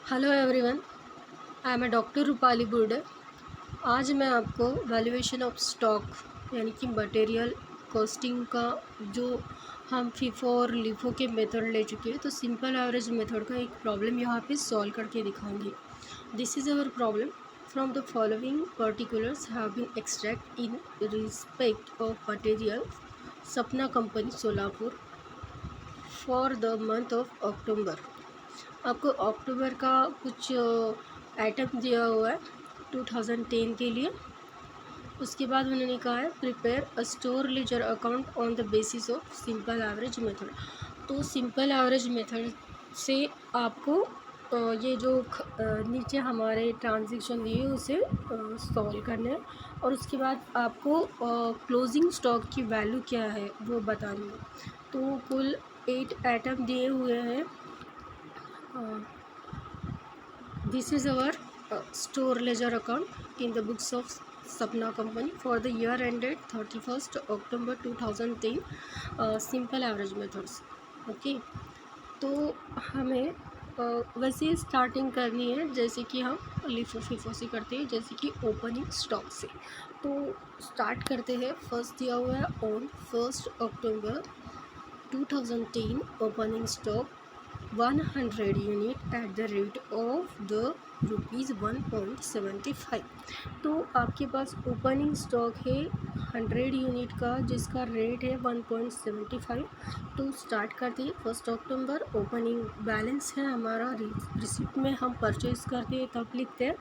Hello everyone, I am doctor Rupali Burde. आज मैं आपको वैल्यूएशन ऑफ स्टॉक यानी कि मटेरियल कॉस्टिंग का जो हम फीफो और लिफो के मेथड ले चुके हैं, तो सिंपल एवरेज मेथड का एक प्रॉब्लम यहाँ पे सॉल्व करके दिखाऊंगी। This is our problem from the following particulars have been extract in respect of material Sapna company Solapur for the month of October. आपको अक्टूबर का कुछ आइटम दिया हुआ है 2010 के लिए। उसके बाद उन्होंने कहा है prepare a store ledger account on the basis of simple average method. तो सिंपल एवरेज मेथड से आपको ये जो नीचे हमारे ट्रांजेक्शन दिए उसे सॉल्व करना है, और उसके बाद आपको क्लोजिंग स्टॉक की वैल्यू क्या है वो बतानी है। तो कुल 8 आइटम दिए हुए हैं। This is our store ledger account in the books of Sapna Company for the year ended 31st October 2010, simple average methods। Okay, तो हमें वैसे स्टार्टिंग करनी है जैसे कि हम लिफो फिफो से करते हैं, जैसे कि ओपनिंग स्टॉक से। तो स्टार्ट करते हैं। फर्स्ट दिया हुआ है on 1 October 2010 opening stock 100 unit eight the rate of the ₹1.75। तो आपके पास ओपनिंग स्टॉक है 100 यूनिट का जिसका रेट है 1.75। तो स्टार्ट करते हैं 1 अक्टूबर। ओपनिंग बैलेंस है हमारा, रिसिप्ट में हम परचेज करते हैं तब लिखते हैं,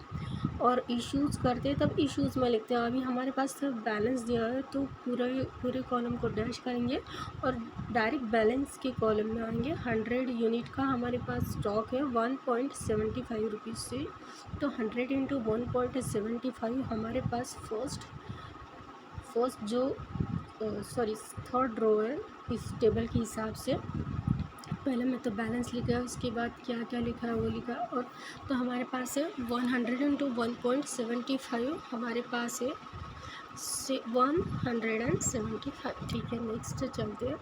और इश्यूज़ करते हैं तब इश्यूज़ में लिखते हैं। अभी हमारे पास सिर्फ बैलेंस दिया है तो पूरे कॉलम को डैश करेंगे और डायरेक्ट बैलेंस के कॉलम में आएंगे। 100 यूनिट का हमारे पास स्टॉक है 1.75 रुपीज़ से। तो 100 इंटू 1.75 हमारे पास फर्स्ट जो थर्ड रो है इस टेबल के हिसाब से। पहले मैं तो बैलेंस लिखा है, उसके बाद क्या क्या लिखा है वो लिखा। और तो हमारे पास है 100 इंटू 1.75 हमारे पास है 175। ठीक है, नेक्स्ट चलते हैं।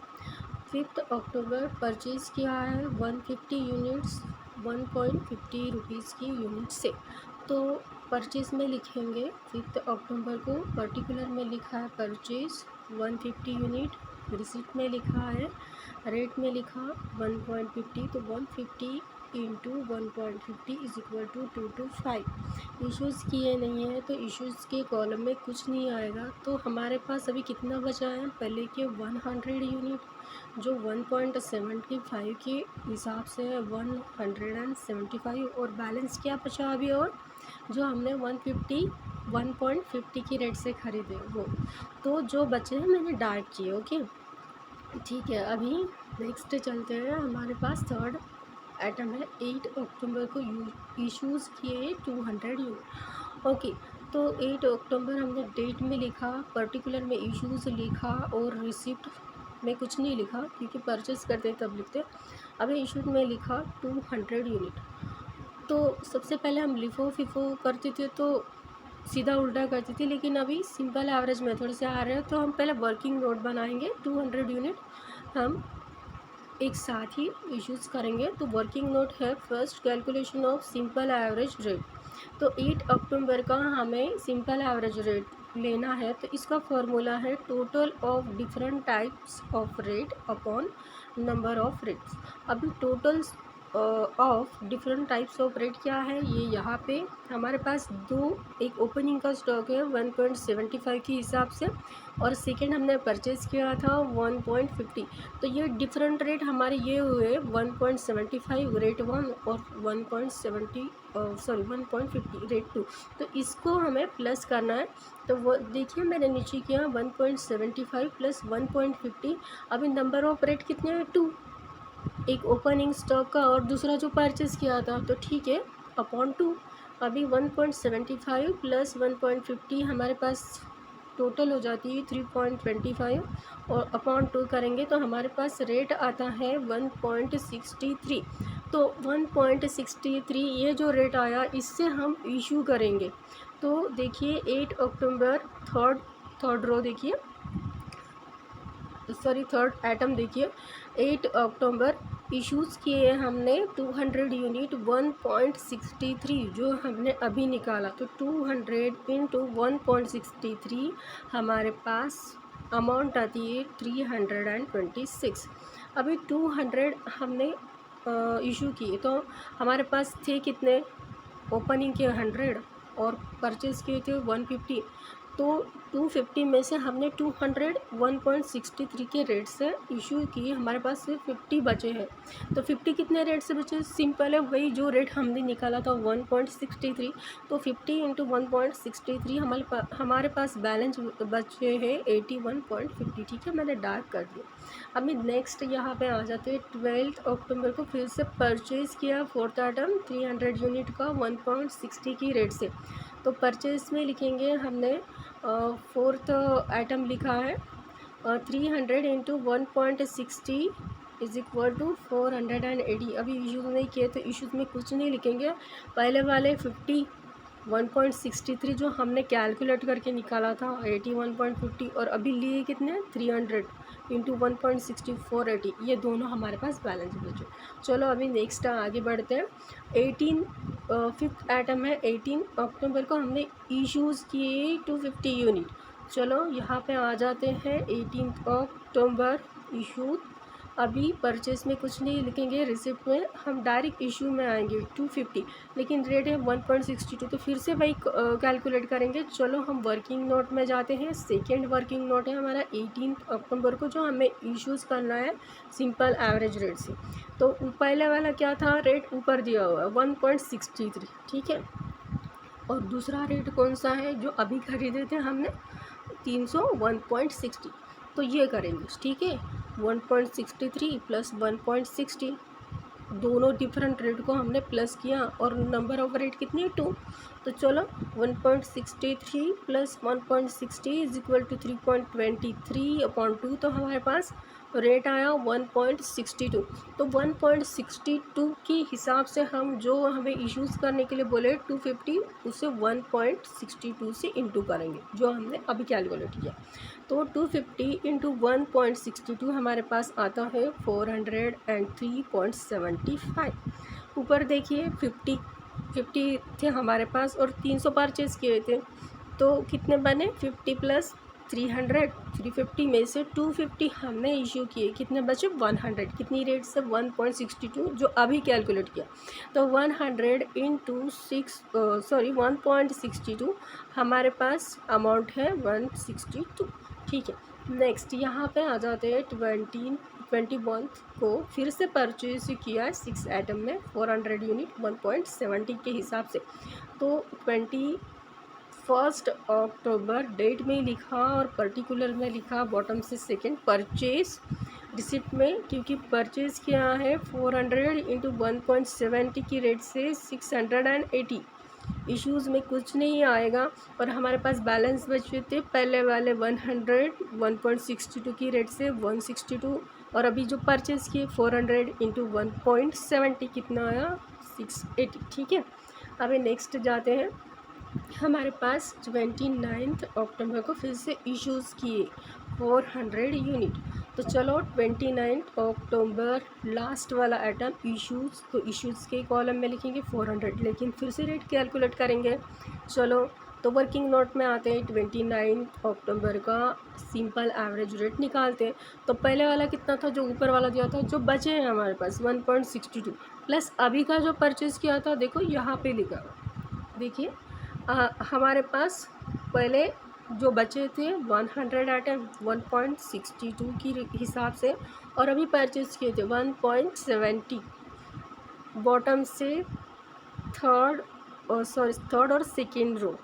5 अक्टूबर परचेज़ किया है 150 यूनिट्स 1.50 रुपीज़ की यूनिट से। तो परचेज़ में लिखेंगे 5 अक्टूबर को, पर्टिकुलर में लिखा है परचेज़ 150 यूनिट, रिसिप्ट में लिखा है, रेट में लिखा 1.50। तो 150 into 1.50 is equal to 225। Issues किए नहीं है तो इश्यूज़ के कॉलम में कुछ नहीं आएगा। तो हमारे पास अभी कितना बचा है, पहले के 100 यूनिट जो 1.75 के हिसाब से है 175, और बैलेंस क्या बचा अभी, और जो हमने 150 की रेट से ख़रीदे वो। तो जो बचे हैं मैंने डार्क किए। ओके, ठीक है। अभी नेक्स्ट चलते हैं। हमारे पास थर्ड आइटम है 8 अक्टूबर को इश्यूज़ किए 200 यूनिट। ओके, तो 8 अक्टूबर हमने डेट में लिखा, पर्टिकुलर में इश्यूज़ लिखा, और रिसिप्ट में कुछ नहीं लिखा क्योंकि परचेस करते तब लिखते। अभी इशूड में लिखा 200 यूनिट। तो सबसे पहले हम लिफो फिफो करते थे तो सीधा उल्टा करते थे, लेकिन अभी सिंपल एवरेज मेथड से आ रहे हैं तो हम पहले वर्किंग नोट बनाएंगे। 200 यूनिट हम एक साथ ही इश्यूज़ करेंगे। तो वर्किंग नोट है first calculation of simple average rate. तो 8 अक्टूबर का हमें सिंपल एवरेज रेट लेना है, तो इसका फॉर्मूला है total of different types of rate upon number of rates. अभी total of different types of rate क्या है, ये यहाँ पे हमारे पास एक ओपनिंग का स्टॉक है 1.75 के हिसाब से, और सेकेंड हमने परचेज़ किया था 1.50। तो ये डिफरेंट रेट हमारे ये हुए 1.75 रेट 1 और 1.50 रेट 2। तो इसको हमें प्लस करना है। तो वो देखिए मैंने नीचे किया 1.75 प्लस 1.50। अभी नंबर ऑफ रेट कितने हैं, 2, एक ओपनिंग स्टॉक का और दूसरा जो परचेज़ किया था, तो ठीक है अपॉन 2। अभी 1.75 प्लस 1.50 हमारे पास टोटल हो जाती है 3.25, और अपॉन 2 करेंगे तो हमारे पास रेट आता है 1.63। तो 1.63 ये जो रेट आया इससे हम इशू करेंगे। तो देखिए 8 अक्टूबर थर्ड रो देखिए, थर्ड आइटम देखिए 8 अक्टूबर इश्यूज़ किए हमने 200 यूनिट 1.63 जो हमने अभी निकाला, तो 200 इंटू 1.63 हमारे पास अमाउंट आती है 326। अभी 200 हमने इशू किए, तो हमारे पास थे कितने, ओपनिंग के 100 और परचेज़ किए थे 150, तो 250 में से हमने 200 1.63 के रेट से इशू किए, हमारे पास सिर्फ 50 बचे हैं। तो 50 कितने रेट से बचे, सिंपल है, वही जो रेट हमने निकाला था 1.63, तो 50 इंटू 1.63 हमारे पास बैलेंस बचे हैं 81.50। ठीक है, मैंने डार्क कर दिया। अभी नेक्स्ट यहाँ पे आ जाते हैं 12 अक्टूबर को फिर से परचेज़ किया फोर्थ आइटम 300 यूनिट का 1.60 की रेट से। तो परचेज़ में लिखेंगे हमने फोर्थ आइटम लिखा है 300 इंटू 1.60 इज इक्वल टू 480। अभी इशूज़ नहीं किए तो इशूज़ में कुछ नहीं लिखेंगे, पहले वाले 50 1.63 जो हमने कैलकुलेट करके निकाला था 81.50 और अभी लिए कितने 300 इंटू 1.60 480, ये दोनों हमारे पास बैलेंस बचे। चलो अभी नेक्स्ट आगे बढ़ते हैं। 5th आइटम है 18 अक्टूबर को हमने इश्यूज़ किए 250 यूनिट। चलो यहाँ पे आ जाते हैं 18 अक्टूबर इशू। अभी परचेस में कुछ नहीं लिखेंगे, रिसिप्ट में हम डायरेक्ट इशू में आएंगे 250, लेकिन रेट है 1.62, तो फिर से वही कैलकुलेट करेंगे। चलो हम वर्किंग नोट में जाते हैं। सेकेंड वर्किंग नोट है हमारा 18 अक्टूबर को जो हमें इश्यूज़ करना है सिंपल एवरेज रेट से। तो पहले वाला क्या था, रेट ऊपर दिया हुआ है 1.63, ठीक है, और दूसरा रेट कौन सा है जो अभी खरीदे थे हमने 300 1.60, तो ये करेंगे, ठीक है। 1.63 प्लस 1.60 दोनों डिफरेंट रेट को हमने प्लस किया और नंबर ऑफ रेट कितनी है 2, तो चलो 1.63 प्लस 1.60 इज इक्वल टू 3.23/2, तो हमारे पास रेट आया 1.62। तो 1.62 के हिसाब से हम जो हमें इश्यूज़ करने के लिए बोले 250, उसे 1.62 से इंटू करेंगे जो हमने अभी कैलकुलेट किया। तो 250 इंटू 1.62 हमारे पास आता है 403.75। ऊपर देखिए 50 थे हमारे पास और 300 परचेज़ किए थे, तो कितने बने 50 प्लस 300 350 में से 250 हमने इशू किए, कितने बचे 100, कितनी रेट से 1.62 जो अभी कैलकुलेट किया। तो 100 इंटू 1.62 हमारे पास अमाउंट है 162, ठीक है। नेक्स्ट यहाँ पे आ जाते हैं 21 को फिर से परचेज किया 6 आइटम में 400 यूनिट 1.70 के हिसाब से। तो 21 अक्टूबर डेट में लिखा और पर्टिकुलर में लिखा बॉटम से सेकेंड परचेज रिसिप्ट में, क्योंकि परचेज़ किया है 400 इंटू 1.70 की रेट से 680। इश्यूज़ में कुछ नहीं आएगा और हमारे पास बैलेंस बचे थे पहले वाले 100 1.62 की रेट से 162 और अभी जो परचेज़ किए 400 इंटू 1.70 कितना आया 680, ठीक है। अभी नेक्स्ट जाते हैं। हमारे पास 29 अक्टूबर को फिर से इश्यूज़ किए 400 यूनिट। तो चलो 29 अक्टूबर लास्ट वाला आइटम इश्यूज़, तो इश्यूज़ के कॉलम में लिखेंगे 400, लेकिन फिर से रेट कैलकुलेट करेंगे। चलो तो वर्किंग नोट में आते हैं 29 अक्टूबर का सिंपल एवरेज रेट निकालते हैं। तो पहले वाला कितना था जो ऊपर वाला दिया था, जो बचे हैं हमारे पास 1.62 प्लस अभी का जो परचेज़ किया था, देखो यहाँ पे लिखा हुआ, देखिए हमारे पास पहले जो बचे थे 100 आइटम 1.62 की हिसाब से और अभी परचेज़ किए थे 1.70। बॉटम से थर्ड और सेकेंड रो,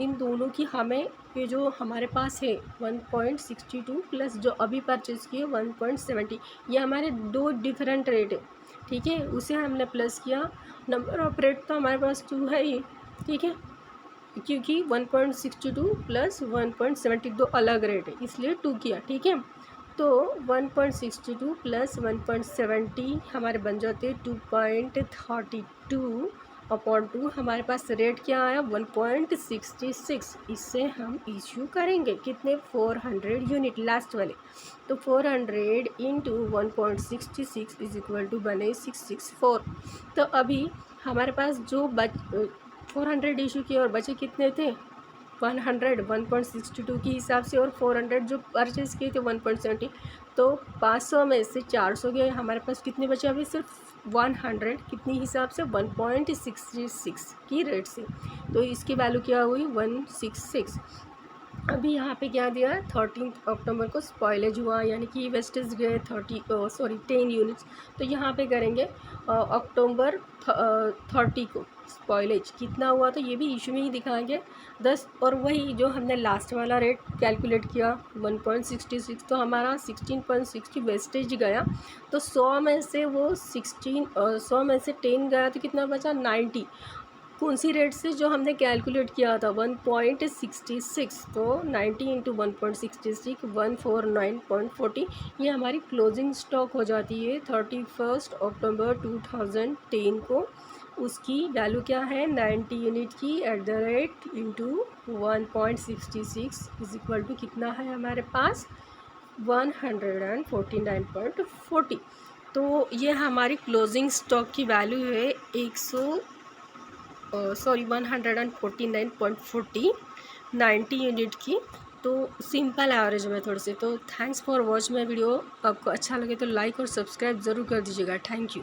इन दोनों की हमें ये जो हमारे पास है 1.62 प्लस जो अभी परचेज़ किए 1.70, ये हमारे दो डिफरेंट रेट है, ठीक है, उसे हमने प्लस किया। नंबर ऑफ रेट तो हमारे पास 2 है ही, ठीक है, क्योंकि 1.62 प्लस 1.70 दो अलग रेट है इसलिए 2 किया, ठीक है। तो 1.62 प्लस 1.70 हमारे बन जाते 2.32 अपॉन 2 हमारे पास रेट क्या आया 1.66। इससे हम इशू करेंगे कितने 400 यूनिट लास्ट वाले। तो 400 इंटू 1.66 इज इक्वल टू बने 664। तो अभी हमारे पास जो 400 इशू किए और बचे कितने थे 100 1.62 के हिसाब से, और 400 जो परचेज़ किए थे 1.70। तो 500 में से 400 गए, हमारे पास कितने बचे अभी सिर्फ 100 कितनी हिसाब से 1.66 की रेट से। तो इसकी वैल्यू क्या हुई 166। अभी यहाँ पे क्या दिया है 13 अक्टूबर को स्पॉइलेज हुआ, यानी कि वेस्टेज गए 10 यूनिट्स। तो यहाँ पे करेंगे अक्टूबर 30 को स्पॉइलेज कितना हुआ, तो ये भी इशू में ही दिखाएंगे 10। और वही जो हमने लास्ट वाला रेट कैलकुलेट किया 1.66, तो हमारा 16.60 वेस्टेज गया। तो 100 में से वो 100 में से 10 गया तो कितना बचा 90। कौन सी रेट से जो हमने कैलकुलेट किया था 1.66। तो 90 इंटू 1.66 149.40 ये हमारी क्लोजिंग स्टॉक हो जाती है 31 अक्टूबर 2010 को। उसकी वैल्यू क्या है 90 यूनिट की at the rate into 1.66 is equal to कितना है हमारे पास 149.40। तो ये हमारी क्लोजिंग स्टॉक की वैल्यू है 149.40 90 यूनिट की। तो सिंपल एवरेज मेथड से। तो thanks for watch my video. आपको अच्छा लगे तो लाइक और सब्सक्राइब ज़रूर कर दीजिएगा। Thank you.